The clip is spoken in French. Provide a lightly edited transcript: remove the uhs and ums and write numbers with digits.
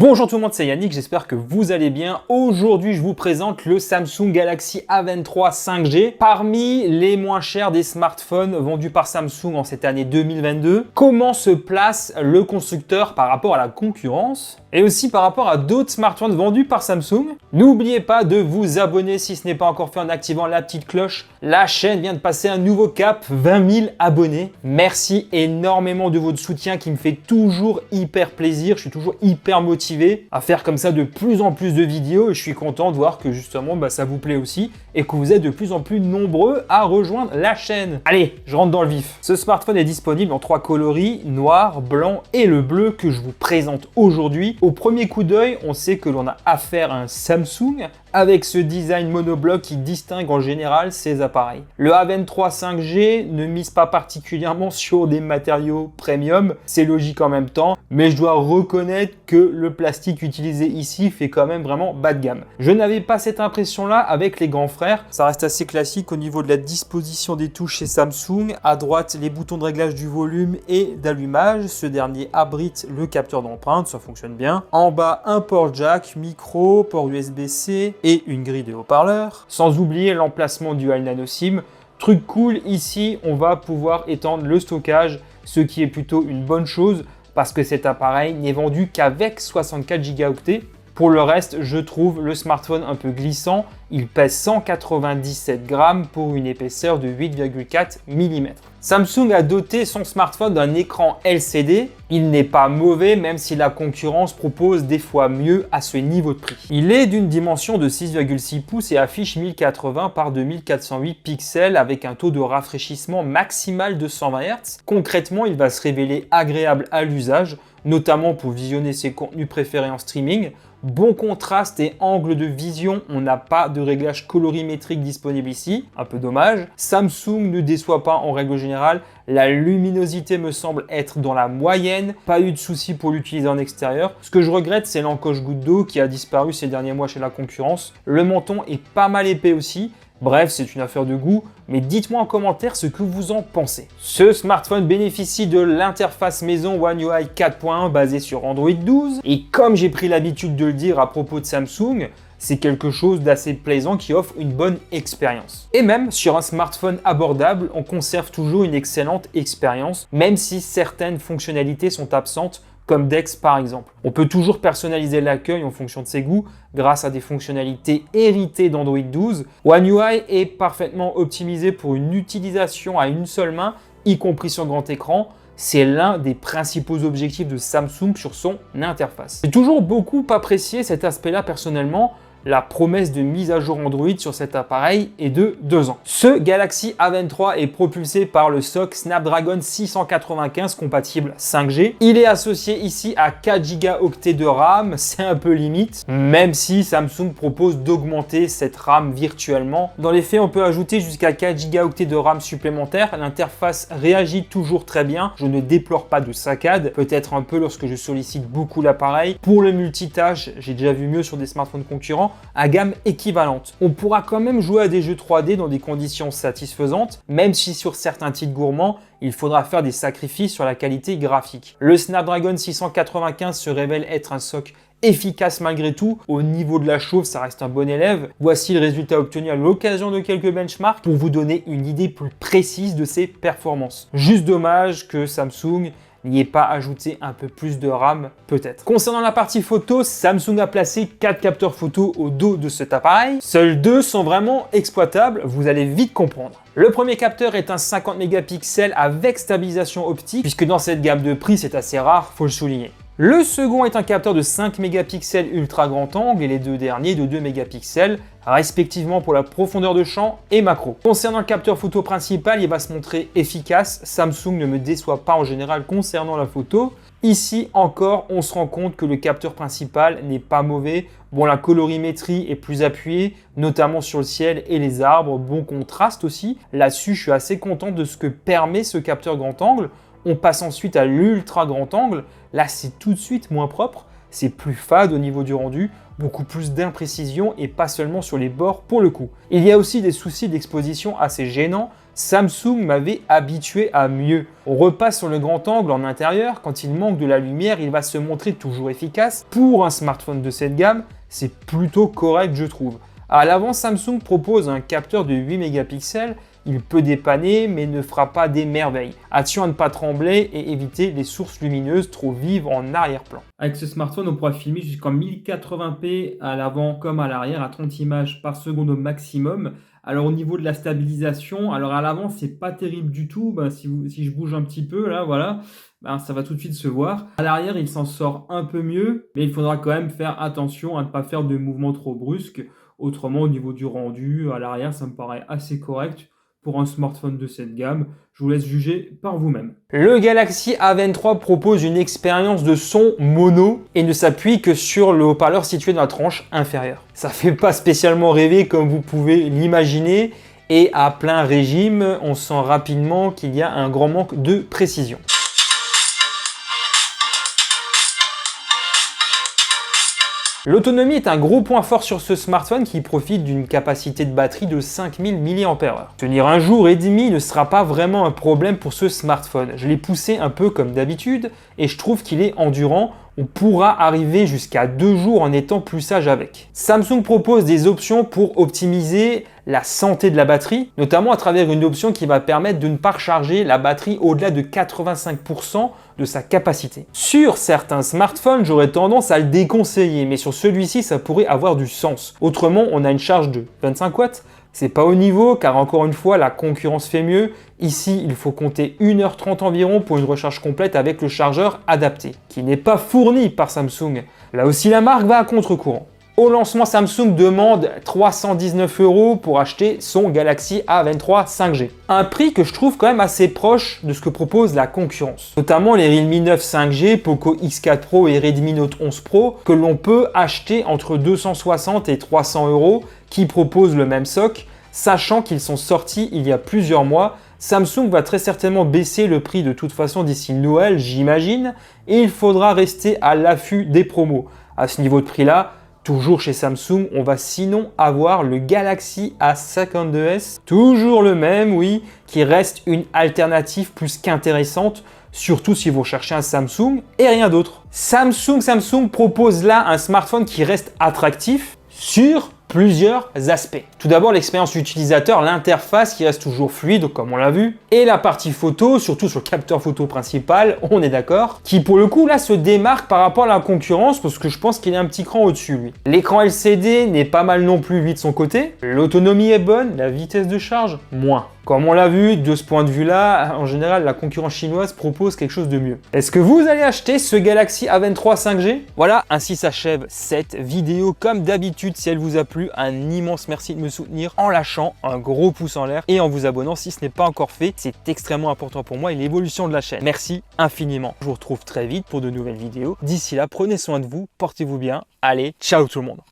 Bonjour tout le monde, c'est Yannick, j'espère que vous allez bien. Aujourd'hui, je vous présente le Samsung Galaxy A23 5G. Parmi les moins chers des smartphones vendus par Samsung en cette année 2022, comment se place le constructeur par rapport à la concurrence et aussi par rapport à d'autres smartphones vendus par Samsung. N'oubliez pas de vous abonner si ce n'est pas encore fait en activant la petite cloche. La chaîne vient de passer un nouveau cap, 20 000 abonnés. Merci énormément de votre soutien qui me fait toujours hyper plaisir. Je suis toujours hyper motivé à faire comme ça de plus en plus de vidéos et je suis content de voir que justement ça vous plaît aussi et que vous êtes de plus en plus nombreux à rejoindre la chaîne. Allez, je rentre dans le vif. Ce smartphone est disponible en 3 coloris, noir, blanc et le bleu que je vous présente aujourd'hui. Au premier coup d'œil, on sait que l'on a affaire à un Samsung avec ce design monobloc qui distingue en général ses appareils. Le A23 5G ne mise pas particulièrement sur des matériaux premium, c'est logique en même temps, mais je dois reconnaître que le plastique utilisé ici fait quand même vraiment bas de gamme. Je n'avais pas cette impression-là avec les grands frères, ça reste assez classique au niveau de la disposition des touches chez Samsung. À droite, les boutons de réglage du volume et d'allumage, ce dernier abrite le capteur d'empreinte, ça fonctionne bien. En bas, un port jack, micro, port USB-C, et une grille de haut-parleurs. Sans oublier l'emplacement Dual Nano SIM. Truc cool, ici, on va pouvoir étendre le stockage, ce qui est plutôt une bonne chose parce que cet appareil n'est vendu qu'avec 64 Go. Pour le reste, je trouve le smartphone un peu glissant. Il pèse 197 grammes pour une épaisseur de 8,4 mm. Samsung a doté son smartphone d'un écran LCD. Il n'est pas mauvais, même si la concurrence propose des fois mieux à ce niveau de prix. Il est d'une dimension de 6,6 pouces et affiche 1080 par 2408 pixels avec un taux de rafraîchissement maximal de 120 Hz. Concrètement, il va se révéler agréable à l'usage, notamment pour visionner ses contenus préférés en streaming. Bon contraste et angle de vision, on n'a pas de réglage colorimétrique disponible ici, un peu dommage. Samsung ne déçoit pas en règle générale, la luminosité me semble être dans la moyenne, pas eu de souci pour l'utiliser en extérieur. Ce que je regrette, c'est l'encoche goutte d'eau qui a disparu ces derniers mois chez la concurrence. Le menton est pas mal épais aussi. Bref, c'est une affaire de goût, mais dites-moi en commentaire ce que vous en pensez. Ce smartphone bénéficie de l'interface maison One UI 4.1 basée sur Android 12. Et comme j'ai pris l'habitude de le dire à propos de Samsung, c'est quelque chose d'assez plaisant qui offre une bonne expérience. Et même sur un smartphone abordable, on conserve toujours une excellente expérience, même si certaines fonctionnalités sont absentes, comme Dex par exemple. On peut toujours personnaliser l'accueil en fonction de ses goûts grâce à des fonctionnalités héritées d'Android 12. One UI est parfaitement optimisé pour une utilisation à une seule main, y compris sur grand écran. C'est l'un des principaux objectifs de Samsung sur son interface. J'ai toujours beaucoup apprécié cet aspect-là personnellement. La promesse de mise à jour Android sur cet appareil est de 2 ans. Ce Galaxy A23 est propulsé par le SoC Snapdragon 695 compatible 5G. Il est associé ici à 4 Go de RAM, c'est un peu limite, même si Samsung propose d'augmenter cette RAM virtuellement. Dans les faits, on peut ajouter jusqu'à 4 Go de RAM supplémentaire. L'interface réagit toujours très bien, je ne déplore pas de saccade, peut-être un peu lorsque je sollicite beaucoup l'appareil. Pour le multitâche, j'ai déjà vu mieux sur des smartphones concurrents, à gamme équivalente. On pourra quand même jouer à des jeux 3D dans des conditions satisfaisantes, même si sur certains titres gourmands, il faudra faire des sacrifices sur la qualité graphique. Le Snapdragon 695 se révèle être un SoC efficace malgré tout. Au niveau de la chauffe, ça reste un bon élève. Voici le résultat obtenu à l'occasion de quelques benchmarks pour vous donner une idée plus précise de ses performances. Juste dommage que Samsung n'y ait pas ajouté un peu plus de RAM peut-être. Concernant la partie photo, Samsung a placé 4 capteurs photo au dos de cet appareil. Seuls 2 sont vraiment exploitables, vous allez vite comprendre. Le premier capteur est un 50 mégapixels avec stabilisation optique, puisque dans cette gamme de prix c'est assez rare, faut le souligner. Le second est un capteur de 5 mégapixels ultra grand angle et les deux derniers de 2 mégapixels, respectivement pour la profondeur de champ et macro. Concernant le capteur photo principal, il va se montrer efficace. Samsung ne me déçoit pas en général concernant la photo. Ici encore, on se rend compte que le capteur principal n'est pas mauvais. Bon, la colorimétrie est plus appuyée, notamment sur le ciel et les arbres. Bon contraste aussi. Là-dessus, je suis assez content de ce que permet ce capteur grand angle. On passe ensuite à l'ultra grand angle. Là, c'est tout de suite moins propre. C'est plus fade au niveau du rendu, beaucoup plus d'imprécision et pas seulement sur les bords pour le coup. Il y a aussi des soucis d'exposition assez gênants. Samsung m'avait habitué à mieux. On repasse sur le grand angle en intérieur, quand il manque de la lumière, il va se montrer toujours efficace. Pour un smartphone de cette gamme, c'est plutôt correct je trouve. À l'avant, Samsung propose un capteur de 8 mégapixels. Il peut dépanner, mais ne fera pas des merveilles. Attention à ne pas trembler et éviter les sources lumineuses trop vives en arrière-plan. Avec ce smartphone, on pourra filmer jusqu'en 1080p à l'avant comme à l'arrière, à 30 images par seconde au maximum. Alors au niveau de la stabilisation, alors à l'avant, c'est pas terrible du tout. Si je bouge un petit peu, là, voilà, ça va tout de suite se voir. À l'arrière, il s'en sort un peu mieux, mais il faudra quand même faire attention à ne pas faire de mouvements trop brusques. Autrement, au niveau du rendu, à l'arrière, ça me paraît assez correct. Pour un smartphone de cette gamme, je vous laisse juger par vous-même. Le Galaxy A23 propose une expérience de son mono et ne s'appuie que sur le haut-parleur situé dans la tranche inférieure. Ça fait pas spécialement rêver comme vous pouvez l'imaginer et à plein régime, on sent rapidement qu'il y a un grand manque de précision. L'autonomie est un gros point fort sur ce smartphone qui profite d'une capacité de batterie de 5000 mAh. Tenir un jour et demi ne sera pas vraiment un problème pour ce smartphone. Je l'ai poussé un peu comme d'habitude et je trouve qu'il est endurant. On pourra arriver jusqu'à 2 jours en étant plus sage avec. Samsung propose des options pour optimiser la santé de la batterie, notamment à travers une option qui va permettre de ne pas recharger la batterie au-delà de 85% de sa capacité. Sur certains smartphones, j'aurais tendance à le déconseiller, mais sur celui-ci, ça pourrait avoir du sens. Autrement, on a une charge de 25 watts. C'est pas au niveau car encore une fois la concurrence fait mieux. Ici il faut compter 1h30 environ pour une recharge complète avec le chargeur adapté qui n'est pas fourni par Samsung. Là aussi la marque va à contre-courant. Au lancement, Samsung demande 319 € pour acheter son Galaxy A23 5G. Un prix que je trouve quand même assez proche de ce que propose la concurrence. Notamment les Realme 9 5G, Poco X4 Pro et Redmi Note 11 Pro que l'on peut acheter entre 260 et 300 € qui proposent le même soc, sachant qu'ils sont sortis il y a plusieurs mois. Samsung va très certainement baisser le prix de toute façon d'ici Noël, j'imagine, et il faudra rester à l'affût des promos. À ce niveau de prix-là, toujours chez Samsung, on va sinon avoir le Galaxy A52s, toujours le même, oui, qui reste une alternative plus qu'intéressante, surtout si vous cherchez un Samsung et rien d'autre. Samsung propose là un smartphone qui reste attractif sur plusieurs aspects. Tout d'abord, l'expérience utilisateur, l'interface qui reste toujours fluide, comme on l'a vu, et la partie photo, surtout sur le capteur photo principal, on est d'accord, qui pour le coup là se démarque par rapport à la concurrence parce que je pense qu'il est un petit cran au-dessus lui. L'écran LCD n'est pas mal non plus lui de son côté, l'autonomie est bonne, la vitesse de charge, moins. Comme on l'a vu, de ce point de vue-là, en général, la concurrence chinoise propose quelque chose de mieux. Est-ce que vous allez acheter ce Galaxy A23 5G? Voilà, ainsi s'achève cette vidéo. Comme d'habitude, si elle vous a plu, un immense merci de me soutenir en lâchant un gros pouce en l'air et en vous abonnant si ce n'est pas encore fait. C'est extrêmement important pour moi et l'évolution de la chaîne. Merci infiniment. Je vous retrouve très vite pour de nouvelles vidéos. D'ici là, prenez soin de vous, portez-vous bien. Allez, ciao tout le monde.